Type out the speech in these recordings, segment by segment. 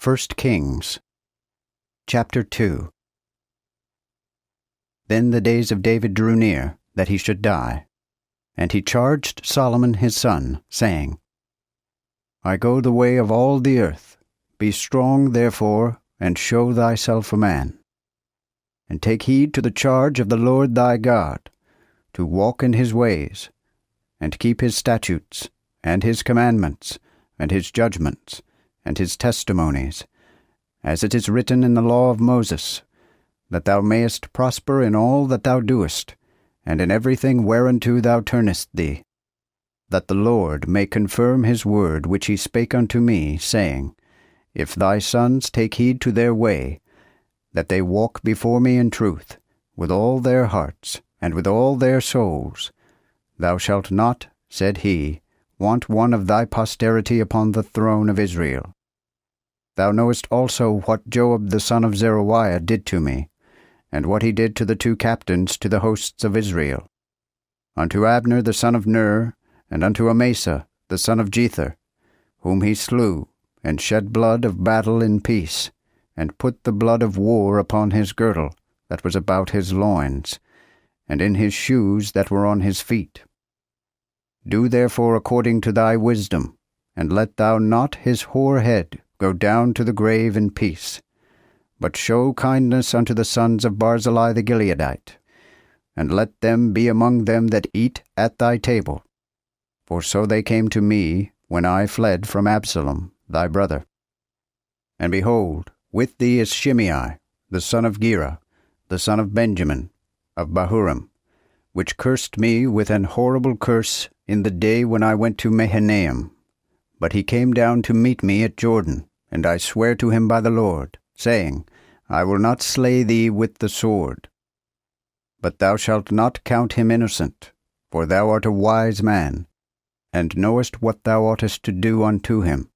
1 Kings, chapter 2. Then the days of David drew near, that he should die. And he charged Solomon his son, saying, I go the way of all the earth. Be strong, therefore, and show thyself a man. And take heed to the charge of the Lord thy God, to walk in his ways, and keep his statutes, and his commandments, and his judgments, and his testimonies, as it is written in the law of Moses, that thou mayest prosper in all that thou doest, and in everything whereunto thou turnest thee, that the Lord may confirm his word which he spake unto me, saying, If thy sons take heed to their way, that they walk before me in truth, with all their hearts, and with all their souls, thou shalt not, said he, want one of thy posterity upon the throne of Israel. Thou knowest also what Joab the son of Zeruiah did to me, and what he did to the two captains to the hosts of Israel, unto Abner the son of Ner, and unto Amasa the son of Jether, whom he slew, and shed blood of battle in peace, and put the blood of war upon his girdle that was about his loins, and in his shoes that were on his feet. Do therefore according to thy wisdom, and let thou not his hoar head go down to the grave in peace, but show kindness unto the sons of Barzillai the Gileadite, and let them be among them that eat at thy table. For so they came to me when I fled from Absalom thy brother. And behold, with thee is Shimei, the son of Gera, the son of Benjamin, of Bahurim, which cursed me with an horrible curse in the day when I went to Mahanaim. But he came down to meet me at Jordan, and I swear to him by the Lord, saying, I will not slay thee with the sword. But thou shalt not count him innocent, for thou art a wise man, and knowest what thou oughtest to do unto him.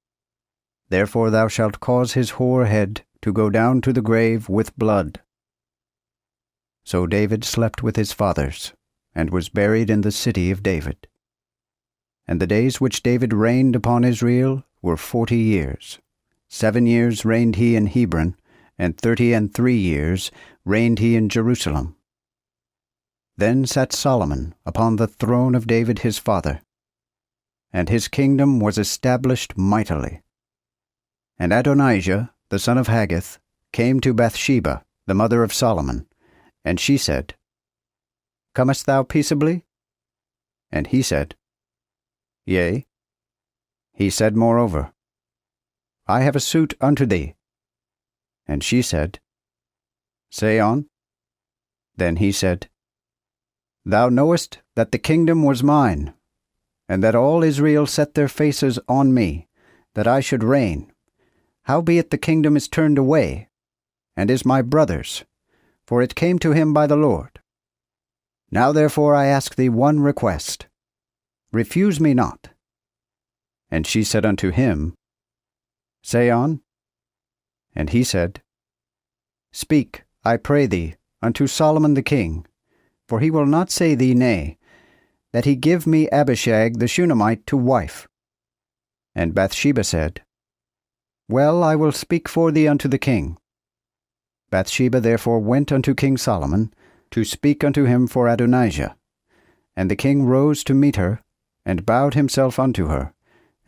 Therefore thou shalt cause his hoar head to go down to the grave with blood. So David slept with his fathers, and was buried in the city of David. And the days which David reigned upon Israel were 40 years. 7 years reigned he in Hebron, and 33 years reigned he in Jerusalem. Then sat Solomon upon the throne of David his father, and his kingdom was established mightily. And Adonijah, the son of Haggith, came to Bathsheba, the mother of Solomon, and she said, Comest thou peaceably? And he said, Yea. He said moreover, I have a suit unto thee. And she said, Say on. Then he said, Thou knowest that the kingdom was mine, and that all Israel set their faces on me, that I should reign. Howbeit the kingdom is turned away, and is my brother's, for it came to him by the Lord. Now therefore I ask thee one request. Refuse me not. And she said unto him, Say on. And he said, Speak, I pray thee, unto Solomon the king, for he will not say thee nay, that he give me Abishag the Shunammite to wife. And Bathsheba said, Well, I will speak for thee unto the king. Bathsheba therefore went unto King Solomon, to speak unto him for Adonijah. And the king rose to meet her, and bowed himself unto her,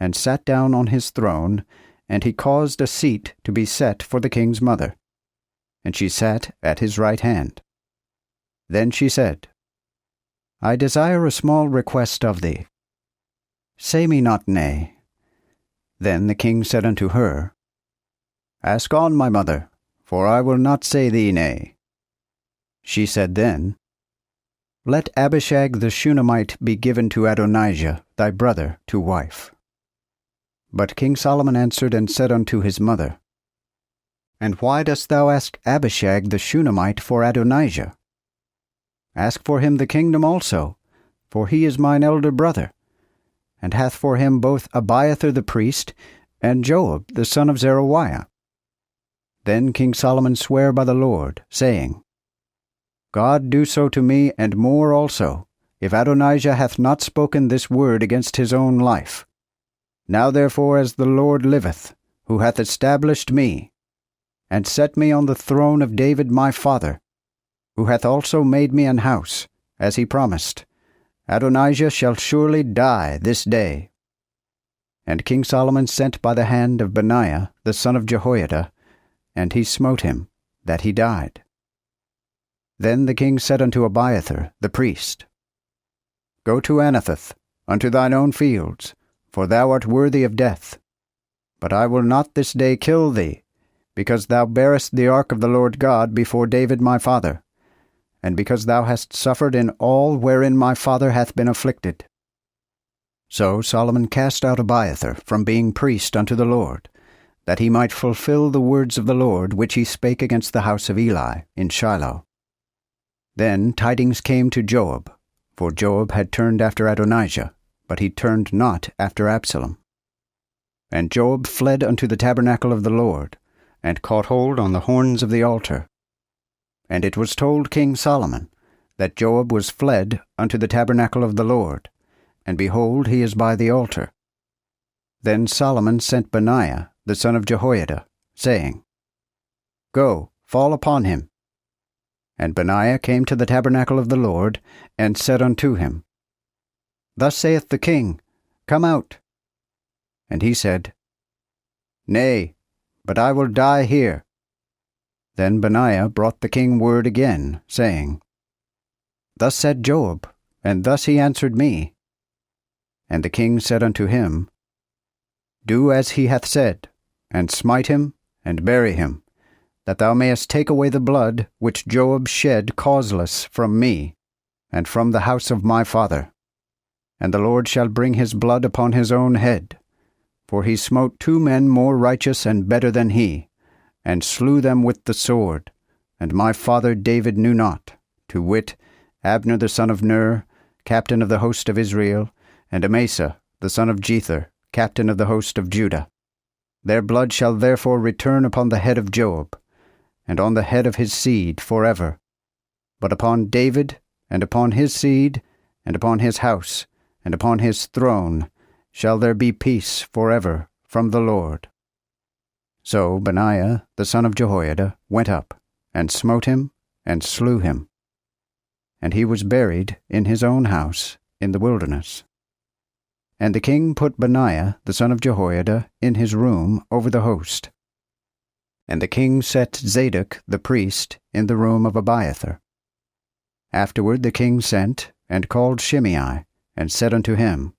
and sat down on his throne, and he caused a seat to be set for the king's mother. And she sat at his right hand. Then she said, I desire a small request of thee. Say me not nay. Then the king said unto her, Ask on, my mother, for I will not say thee nay. She said then, Let Abishag the Shunammite be given to Adonijah thy brother to wife. But King Solomon answered and said unto his mother, And why dost thou ask Abishag the Shunammite for Adonijah? Ask for him the kingdom also, for he is mine elder brother, and hath for him both Abiathar the priest, and Joab the son of Zeruiah. Then King Solomon sware by the Lord, saying, God do so to me, and more also, if Adonijah hath not spoken this word against his own life. Now therefore, as the Lord liveth, who hath established me, and set me on the throne of David my father, who hath also made me an house, as he promised, Adonijah shall surely die this day. And King Solomon sent by the hand of Benaiah the son of Jehoiada, and he smote him, that he died. Then the king said unto Abiathar the priest, Go to Anathoth, unto thine own fields, for thou art worthy of death. But I will not this day kill thee, because thou bearest the ark of the Lord God before David my father, and because thou hast suffered in all wherein my father hath been afflicted. So Solomon cast out Abiathar from being priest unto the Lord, that he might fulfill the words of the Lord which he spake against the house of Eli in Shiloh. Then tidings came to Joab, for Joab had turned after Adonijah, but he turned not after Absalom. And Joab fled unto the tabernacle of the Lord, and caught hold on the horns of the altar. And it was told King Solomon that Joab was fled unto the tabernacle of the Lord, and behold, he is by the altar. Then Solomon sent Benaiah the son of Jehoiada, saying, Go, fall upon him. And Benaiah came to the tabernacle of the Lord, and said unto him, Thus saith the king, Come out. And he said, Nay, but I will die here. Then Benaiah brought the king word again, saying, Thus said Joab, and thus he answered me. And the king said unto him, Do as he hath said, and smite him, and bury him, that thou mayest take away the blood which Joab shed causeless from me, and from the house of my father. And the Lord shall bring his blood upon his own head, for he smote 2 men more righteous and better than he, and slew them with the sword, and my father David knew not, to wit, Abner the son of Ner, captain of the host of Israel, and Amasa the son of Jether, captain of the host of Judah. Their blood shall therefore return upon the head of Joab, and on the head of his seed forever. But upon David, and upon his seed, and upon his house, and upon his throne, shall there be peace forever from the Lord. So Benaiah the son of Jehoiada went up, and smote him, and slew him. And he was buried in his own house in the wilderness. And the king put Benaiah the son of Jehoiada in his room over the host. And the king set Zadok the priest in the room of Abiathar. Afterward the king sent, and called Shimei, and said unto him,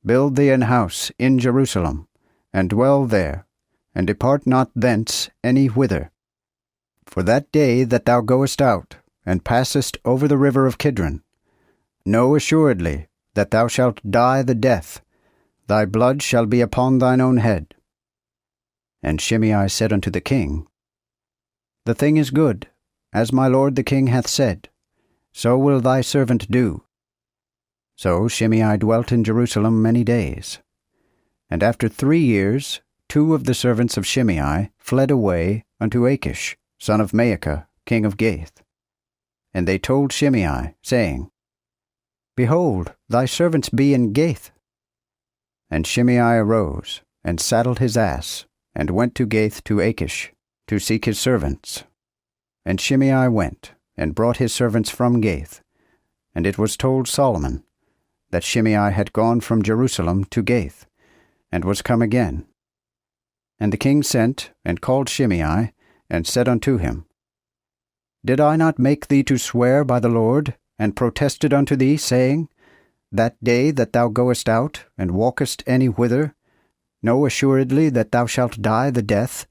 Build thee an house in Jerusalem, and dwell there, and depart not thence any whither. For that day that thou goest out, and passest over the river of Kidron, know assuredly that thou shalt die the death, thy blood shall be upon thine own head. And Shimei said unto the king, The thing is good, as my lord the king hath said, so will thy servant do. So Shimei dwelt in Jerusalem many days. And after 3 years, 2 of the servants of Shimei fled away unto Achish, son of Maacah, king of Gath. And they told Shimei, saying, Behold, thy servants be in Gath. And Shimei arose, and saddled his ass, and went to Gath to Achish, to seek his servants. And Shimei went, and brought his servants from Gath. And it was told Solomon, that Shimei had gone from Jerusalem to Gath, and was come again. And the king sent, and called Shimei, and said unto him, Did I not make thee to swear by the Lord, and protested unto thee, saying, That day that thou goest out, and walkest any whither, know assuredly that thou shalt die the death,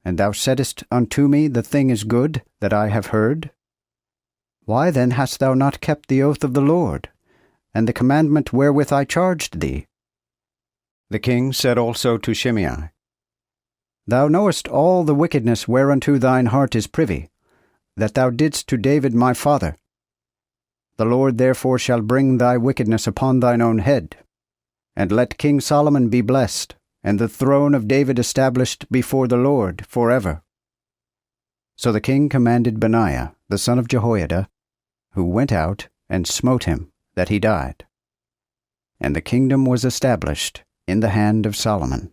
and thou saidst unto me, The thing is good, that I have heard? Why then hast thou not kept the oath of the Lord, and the commandment wherewith I charged thee? The king said also to Shimei, Thou knowest all the wickedness whereunto thine heart is privy, that thou didst to David my father. The Lord therefore shall bring thy wickedness upon thine own head. And let King Solomon be blessed, and the throne of David established before the Lord forever. So the king commanded Benaiah the son of Jehoiada, who went out and smote him, that he died. And the kingdom was established in the hand of Solomon.